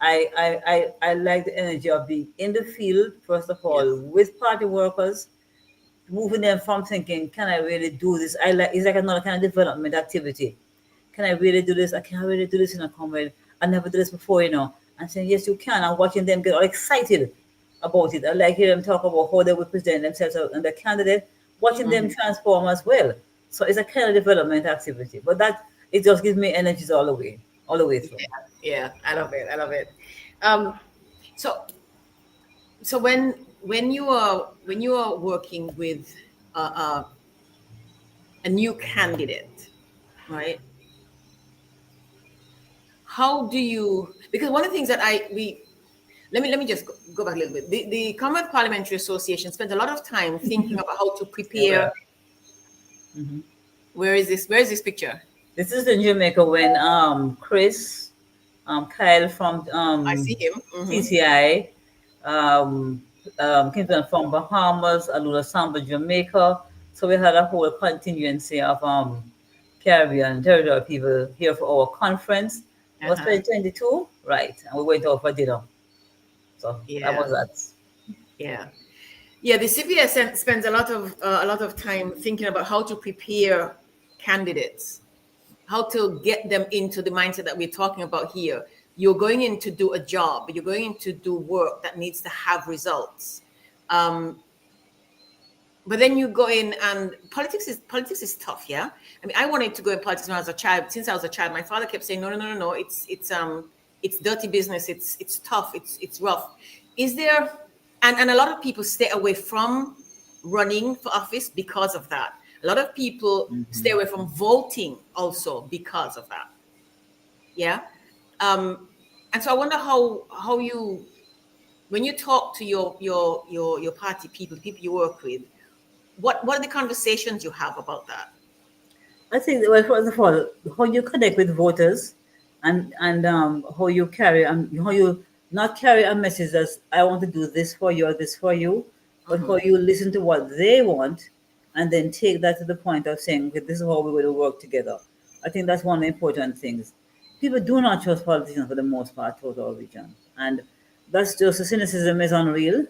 I like the energy of being in the field, first of all, Yes. with party workers, moving them from thinking, can I really do this? It's like another kind of development activity. Can I really do this? I can really do this in a comrade. I never did this before, And saying, yes, you can. I'm watching them get all excited about it. I like hear them talk about how they will present themselves and the candidate, watching them Hmm. transform as well. So it's a kind of development activity. But that it just gives me energies all the way Yeah. through. Yeah. I love it. I love it. Um, so so when you are working with a new candidate, right? How do you, because one of the things that I we let me just go back a little bit. The Commonwealth Parliamentary Association spent a lot of time thinking about how to Yeah, prepare. well, mhm. Where is this picture? This is in Jamaica when Chris, Kyle from I see him. Hmm. TCI, um, Kingston from Bahamas, Alula Samba, Jamaica. So we had a whole continuance of Caribbean territory people here for our conference. It was Uh-huh. 2022, right? And we went out for dinner. So that Yeah. was that. Yeah. Yeah, the CPS spends a lot of time thinking about how to prepare candidates, how to get them into the mindset that we're talking about here. You're going in to do a job, you're going in to do work that needs to have results. Um, but then you go in, and politics is tough. Yeah, I mean, I wanted to go in politics when I was a child. Since I was a child, my father kept saying, no, no, no, no, no, it's dirty business, it's tough, it's rough. Is there, and a lot of people stay away from running for office because of that. A lot of people stay away from voting also because of that. Yeah. um and so I wonder how you, when you talk to your party people, the people you work with, what are the conversations you have about that? I think, well, first of all, how you connect with voters, and how you carry and how you not carry a message as I want to do this for you or this for you, but Hmm. how you listen to what they want and then take that to the point of saying, okay, this is how we're going to work together. I think that's one of the important things. people do not trust politicians for the most part throughout our region. And that's just the cynicism is unreal.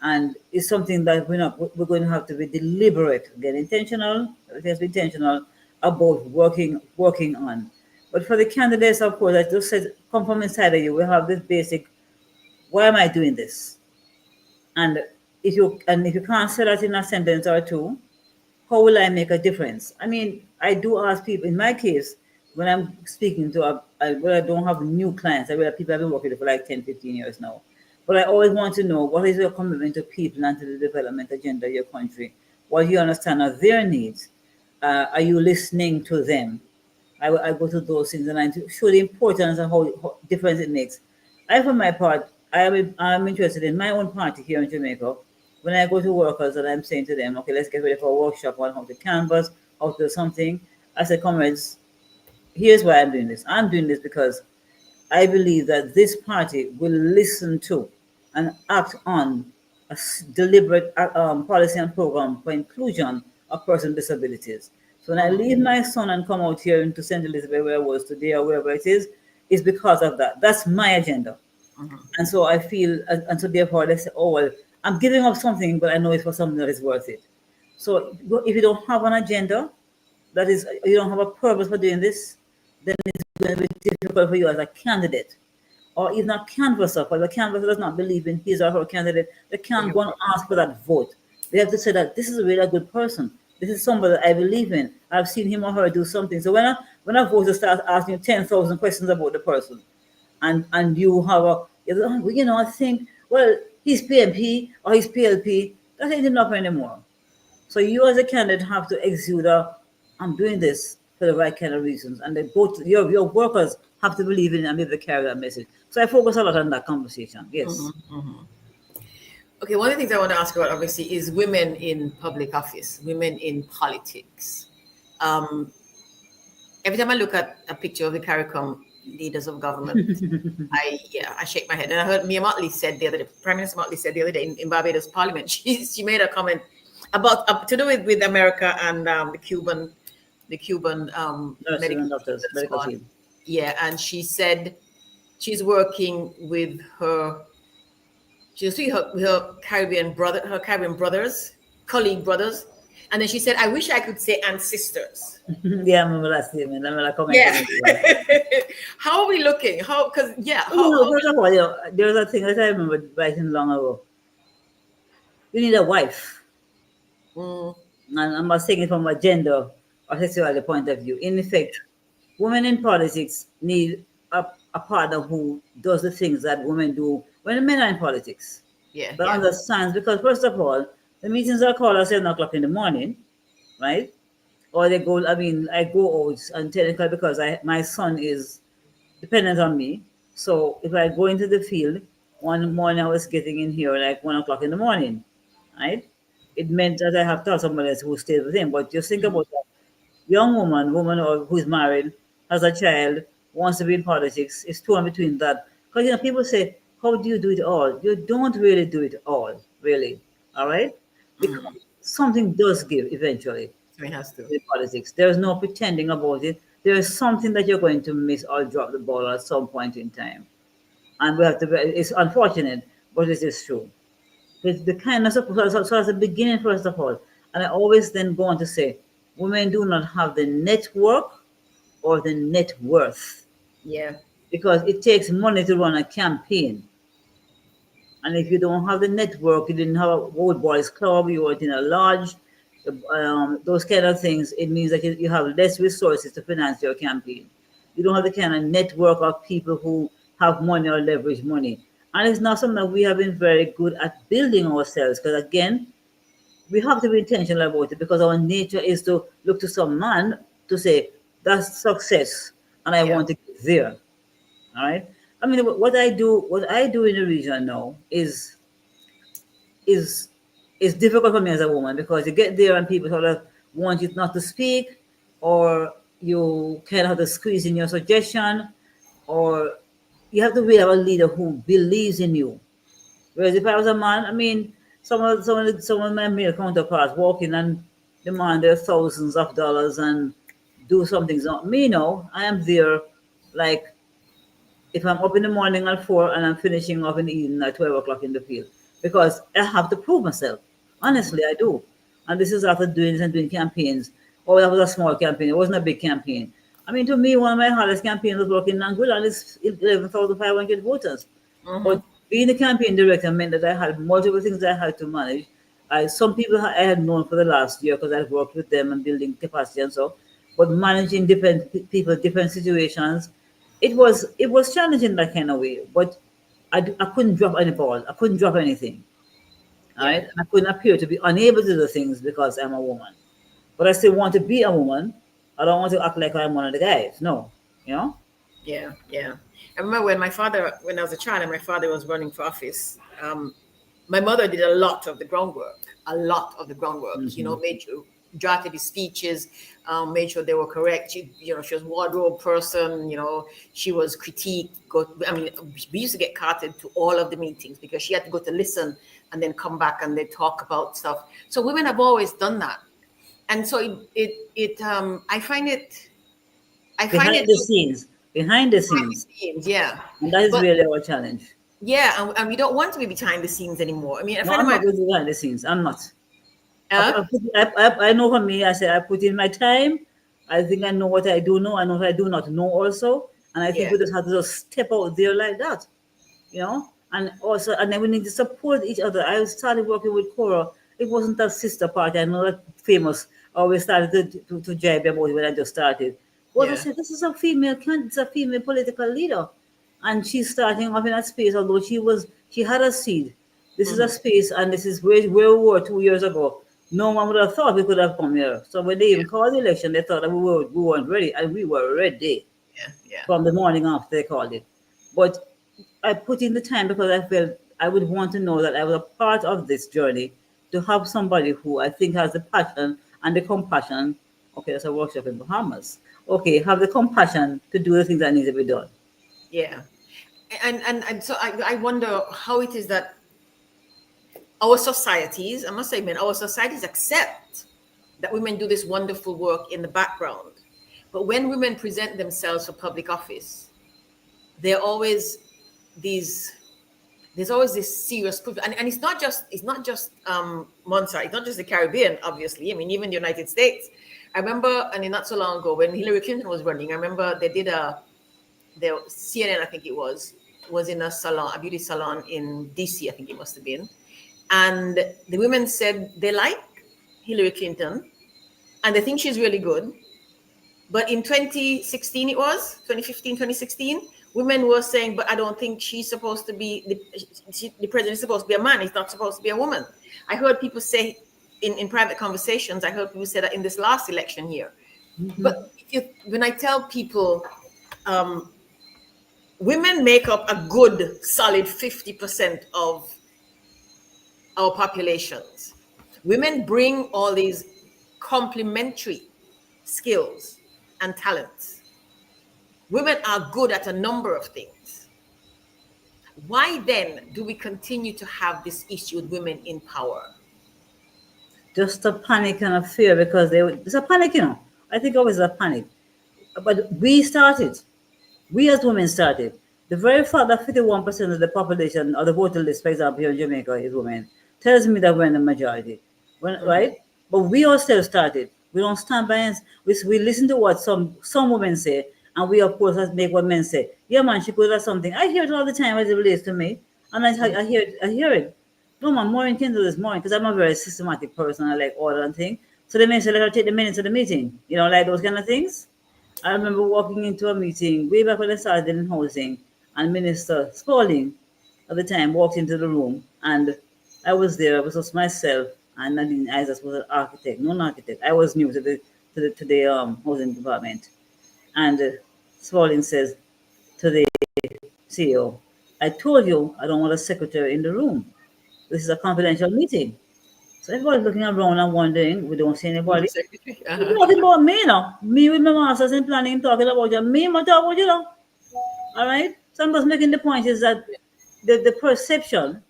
And it's something that we're going to have to be deliberate, again, intentional, it has to be intentional about working on. But for the candidates, of course, I just said, come from inside of you. We have this basic, why am I doing this? And if you can't say that in a sentence or two, how will I make a difference? I mean, I do ask people, in my case, when I'm speaking to, when I don't have new clients, I realize people have been working with for like 10, 15 years now. But I always want to know, what is your commitment to people and to the development agenda of your country? What do you understand are their needs? Are you listening to them? I go to those things and I show the importance and how difference it makes. I, for my part, I'm interested in my own party here in Jamaica. When I go to workers and I'm saying to them, okay, let's get ready for a workshop on how to canvas, how to do something, I say, comrades, here's why I'm doing this. I'm doing this because I believe that this party will listen to and act on a deliberate policy and program for inclusion of persons with disabilities. So when I leave my son and come out here into St. Elizabeth, where I was today or wherever it is, it's because of that. That's my agenda. And so I feel, and so therefore they say, oh, well, I'm giving up something, but I know it's for something that is worth it. So if you don't have an agenda, that is, you don't have a purpose for doing this, then it's going to be difficult for you as a candidate. Or even a canvasser, but the canvasser does not believe in his or her candidate, they can't go and ask for that vote. They have to say that this is a really good person. This is somebody that I believe in. I've seen him or her do something. So when a voter starts asking you 10,000 questions about the person, and you have I think, well, he's PMP or he's PLP, that ain't enough anymore. So you as a candidate have to exude I'm doing this for the right kind of reasons. And both your workers have to believe in it and be able to carry that message. So I focus a lot on that conversation. Yes. Okay, one of the things I want to ask about, obviously, is women in public office, women in politics. Every time I look at a picture of the CARICOM leaders of government, I shake my head. And I heard Mia Motley said the other day, Prime Minister Motley said the other day in Barbados Parliament, she made a comment about to do with America and the Cuban medical team. Yeah, and she said she's working with her Caribbean brothers, colleague brothers. And then she said, I wish I could say ancestors. Yeah, I remember that statement. I remember that comment. Yeah. How are we looking? First of all, there was a thing that I remember writing long ago. You need a wife. And I'm not saying it from a gender or sexuality point of view. In effect, women in politics need a partner who does the things that women do when men are in politics. Yeah. But understands, because first of all, the meetings are called at 7 o'clock in the morning, right? Or I go out and technically because my son is dependent on me. So if I go into the field, one morning I was getting in here like 1 o'clock in the morning, right? It meant that I have to have somebody else who stays with him. But just think about that. Young woman or who's married, has a child, wants to be in politics, is torn between that. Because people say, how do you do it all? You don't really do it all, really. All right? Because something does give eventually. It has to. In politics. There's no pretending about it. There is something that you're going to miss or drop the ball at some point in time. And we have to it's unfortunate, but it is true. It's the kindness of so as a beginning, first of all. And I always then go on to say, women do not have the network or the net worth. Yeah. Because it takes money to run a campaign. And if you don't have the network, you didn't have a Old Boys Club, you weren't in a lodge, those kind of things, it means that you have less resources to finance your campaign. You don't have the kind of network of people who have money or leverage money. And it's not something that we have been very good at building ourselves, because again, we have to be intentional about it, because our nature is to look to some man to say, that's success, and I want to get there. All right. I mean, what I do in the region now is difficult for me as a woman, because you get there and people sort of want you not to speak, or you kind of have to squeeze in your suggestion, or you have to really have a leader who believes in you. Whereas if I was a man, I mean, some of my male counterparts walk in and demand their thousands of dollars and do something. So me, no, I am there Like if I'm up in the morning at 4 and I'm finishing up in the evening at 12 o'clock in the field, because I have to prove myself. Honestly, I do. And this is after doing campaigns. Oh, that was a small campaign. It wasn't a big campaign. I mean, to me, one of my hardest campaigns was working in Anguilla, and it's 11,500 voters. Mm-hmm. But being the campaign director meant that I had multiple things I had to manage. Some people I had known for the last year because I've worked with them and building capacity and so. But managing different people, different situations, it was challenging that kind of way. But I couldn't drop any ball. I couldn't drop anything. All Yeah. right, and I couldn't appear to be unable to do things because I'm a woman. But I still want to be a woman. I don't want to act like I'm one of the guys. No, you know. Yeah, yeah. I remember when I was a child and my father was running for office, my mother did a lot of the groundwork, Mm-hmm. made sure, drafted the speeches, made sure they were correct. She was wardrobe person, she was critiqued. We used to get carted to all of the meetings because she had to go to listen and then come back and they talk about stuff. So women have always done that. And so I find it, Behind the scenes, behind the behind the scenes, scenes, yeah. and that is But really our challenge. yeah, and we don't want to be behind the scenes anymore. I mean, a No, friend of I'm mine, not going to be behind the scenes. I'm not. uh, I know for me, I said I put in my time. I think I know what I do know. I know what I do not know also. And I think yeah, we just have to just step out there like that, And also, and then we need to support each other. I started working with Cora. It wasn't a sister party. I know that famous. I always started to jibe about it when I just started. But I yeah, said, this is a female candidate, it's a female political leader. And she's starting off in that space, although she had a seed. This is a hmm, space, and this is where we were 2 years ago. No one would have thought we could have come here. So when they yeah, even called the election, they thought that we weren't ready, and we were ready yeah, yeah, from the morning after they called it. But I put in the time because I felt I would want to know that I was a part of this journey to have somebody who I think has the passion and the compassion. Okay, that's a workshop in Bahamas. Okay, have the compassion to do the things that need to be done. yeah. And so I wonder how it is that our societies, I must say, men, our societies accept that women do this wonderful work in the background. But when women present themselves for public office, they're always these there's always this serious push, and it's not just Montserrat, it's not just the Caribbean, obviously. I mean, even the United States. I remember, and not so long ago, when Hillary Clinton was running, I remember they did the CNN, I think it was in a beauty salon in DC, I think it must have been, and the women said they like Hillary Clinton and they think she's really good, but in 2016, it was 2015, 2016, women were saying, but I don't think she's supposed to be, the president is supposed to be a man. He's not supposed to be a woman. I heard people say in private conversations, I heard people say that in this last election here. Mhm. But when I tell people, um, women make up a good solid 50% of our populations. Women bring all these complementary skills and talents. Women are good at a number of things. Why then do we continue to have this issue with women in power? Just a panic and a fear because it's a panic. I think always a panic. But we started. We as women started. The very fact that 51% of the population or the voter list, for example, here in Jamaica is women, tells me that we're in the majority. Mhm. Right? But we ourselves started. We don't stand by and we listen to what some women say and we of course make what men say. Yeah man, she could have something. I hear it all the time as it relates to me. And I hear it. No man, Maureen can do this morning because I'm a very systematic person. I like order and things. So the men say let her take the minutes of the meeting. Like those kind of things. I remember walking into a meeting way back when I started in housing, and Minister Spalding at the time walked into the room, and I was there. I was just myself, and Nadine Isaac was an architect, non architect. I was new to the housing department, and Spalding says to the CEO, "I told you I don't want a secretary in the room. This is a confidential meeting." So everybody's looking around and wondering. We don't see Who's the anybody. secretary? We're Uh-huh. talking about me now. Me with my masters in planning, talking about you. Me, my talk about. All right. So I'm just making the point is that the perception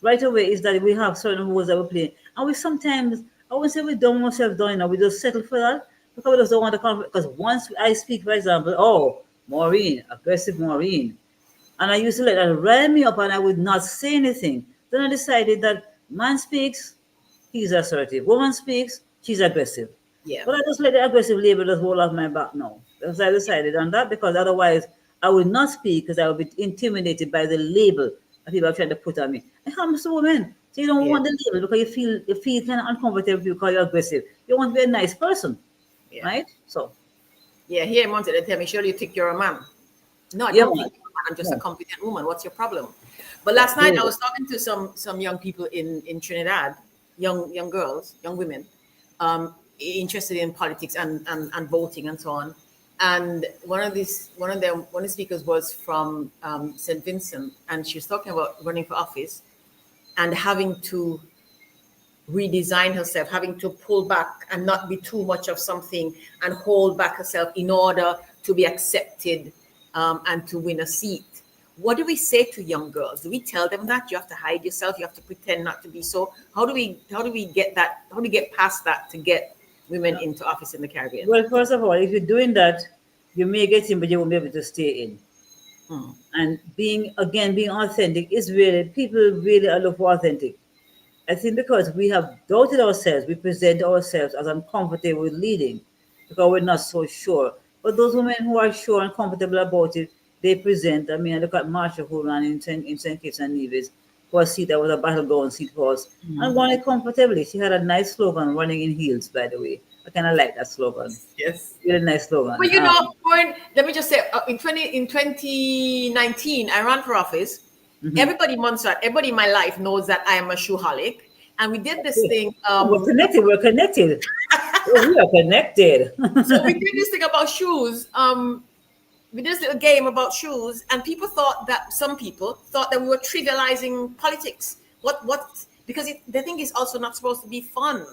right away is that we have certain roles that we play. And we sometimes, I wouldn't say we dumb ourselves down, we just settle for that because we just don't want to conflict. Because once I speak, for example, oh, Maureen, aggressive Maureen. And I used to let that rile me up and I would not say anything. Then I decided that man speaks, he's assertive. Woman speaks, she's aggressive. Yeah. But I just let the aggressive label just roll off my back now. Because I decided on that because otherwise I would not speak because I would be intimidated by the label that people are trying to put on me. It happens to women. So you don't Yeah. want the label because you feel kind of uncomfortable because you're aggressive. You want to be a nice person, Yeah. right? So Yeah. Here, Montserrat, they tell me, Shirley, you think you're a man. No, I yeah, don't man. think you're a man. I'm just a No. competent woman. What's your problem? But last night I was talking to some young people in Trinidad, young girls, young women, interested in politics and voting and so on. And one of the speakers was from St. Vincent, and she was talking about running for office and having to redesign herself, having to pull back and not be too much of something and hold back herself in order to be accepted and to win a seat. What do we say to young girls? Do we tell them that you have to hide yourself, you have to pretend not to be so? How do we get that? How do we get past that to get women into office in the Caribbean? Well, first of all, if you're doing that, you may get in, but you won't be able to stay in. And being authentic is really, people really are looking for authentic. I think because we have doubted ourselves, we present ourselves as uncomfortable with leading because we're not so sure. But those women who are sure and comfortable about it, they present. I mean, I look at Marsha who ran in St. Kitts and Nevis for a seat that was a battleground seat for us and won it comfortably. She had a nice slogan, running in heels, by the way. I kind of like that slogan. Yes. Really nice slogan. Well, let me just say, in 2019, I ran for office. Everybody, Montserrat, everybody in my life knows that I am a shoeholic. And we did this thing. We're connected. We're connected. We are connected. So we did this thing about shoes. We did this little game about shoes, and some people thought that we were trivializing politics. Because they think it's also not supposed to be fun.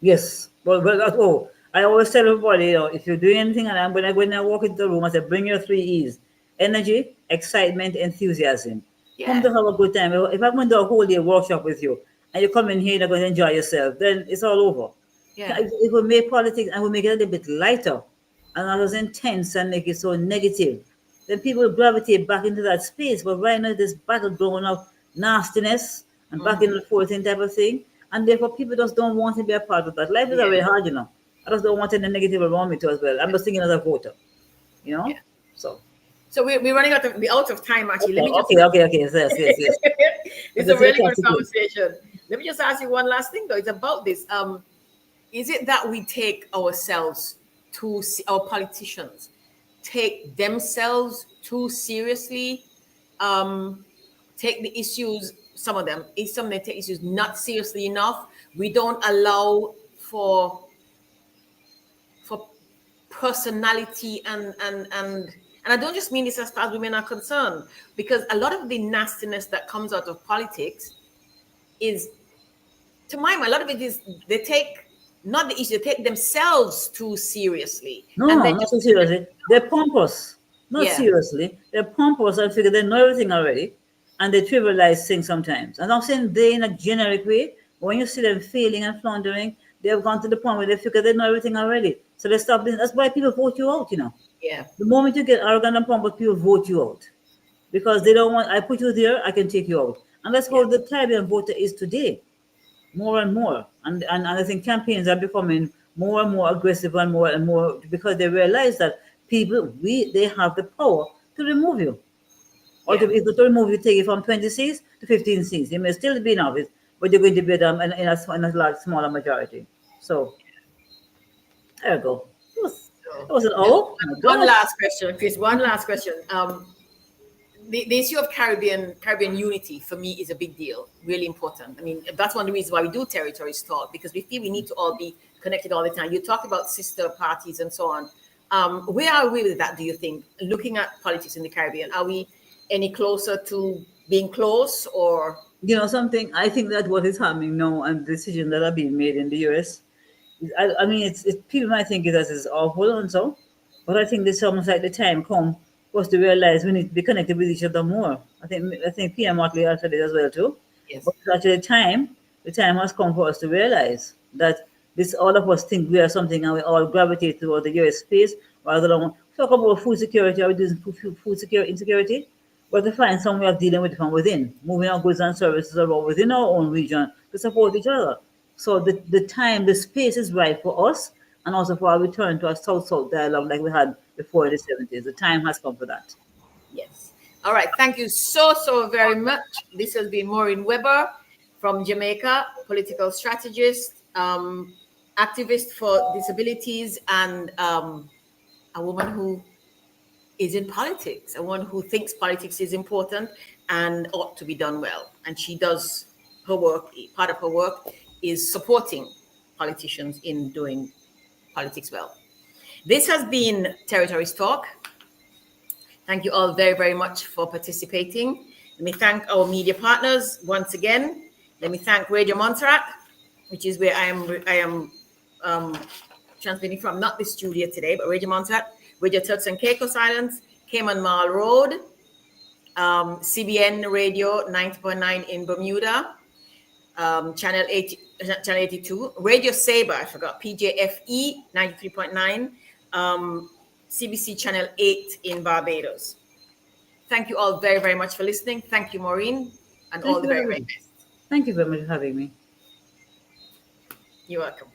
Yes. Well, I always tell everybody, if you're doing anything, and I'm when I walk into the room, I say, bring your 3 E's: energy, excitement, enthusiasm. Come Yeah. to have a good time. If I'm going to do a whole day workshop with you, and you come in here and you're going to enjoy yourself, then it's all over. Yeah. If we make politics and we make it a little bit lighter, and not as intense and make it so negative, then people will gravitate back into that space. But right now, this battleground of nastiness and back in the forth type of thing. And therefore, people just don't want to be a part of that. Life is already hard, I just don't want any negative around me too as well. I'm just thinking as a voter, Yeah. So we're running out of time, actually. Let me just okay. Yes. It's a really good conversation. Let me just ask you one last thing, though. It's about this. Is it that we take ourselves our politicians take themselves too seriously? Take the issues, some of them take issues not seriously enough. We don't allow for personality and I don't just mean this as far as women are concerned, because a lot of the nastiness that comes out of politics is, to my mind, a lot of it is they take not the issue, they take themselves too seriously. No, and not so seriously. They're pompous. Not seriously. They're pompous and figure they know everything already. And they trivialize things sometimes. And I'm saying they in a generic way. When you see them failing and floundering, they have gone to the point where they figure they know everything already. So they stop this. That's why people vote you out, Yeah. The moment you get arrogant and pompous, people vote you out. Because they don't want, I put you there, I can take you out. And that's how the Caribbean voter is today. More and more. And I think campaigns are becoming more and more aggressive and more because they realize that they have the power to remove you. Or if to remove you, take it from 20 seats to 15 seats. You may still be in office, but you're going to be them in a large, smaller majority. So there you go. It was an One last question, Chris. One last question. The issue of Caribbean unity for me is a big deal, really important. I mean, that's one of the reasons why we do Territories Talk, because we feel we need to all be connected all the time. You talked about sister parties and so on. Where are we with that, do you think? Looking at politics in the Caribbean, are we any closer to being close, or? Something, I think that what is happening now and the decisions that are being made in the US, I mean, it's people might think it as awful and so, but I think there's almost like the time come for us to realize we need to be connected with each other more. I think PM Motley said it as well too. Yes. But actually the time has come for us to realize that all of us think we are something and we all gravitate toward the US space rather than talk about food security, are we doing food security insecurity? But to find some way of dealing with it from within, moving our goods and services around within our own region to support each other. So the time, the space is right for us, and also for our return to a South-South dialogue like we had before in the 70s. The time has come for that. Yes. All right. Thank you so very much. This has been Maureen Webber from Jamaica, political strategist, activist for disabilities, and a woman who is in politics, a woman who thinks politics is important and ought to be done well. And she does her work. Part of her work is supporting politicians in doing politics well. This has been Territories Talk. Thank you all very much for participating. Let me thank our media partners once again. Let me thank Radio Montserrat, which is where I am transmitting from, not the studio today, but Radio Montserrat, Radio Turks and Caicos Islands, Cayman Mall Road, CBN Radio 90.9 in Bermuda, Channel 82, Radio Sabre, I forgot, PJFE 93.9, CBC Channel 8 in Barbados. Thank you all very much for listening. Thank you, Maureen, and all the very best. Thank you very much for having me. You're welcome.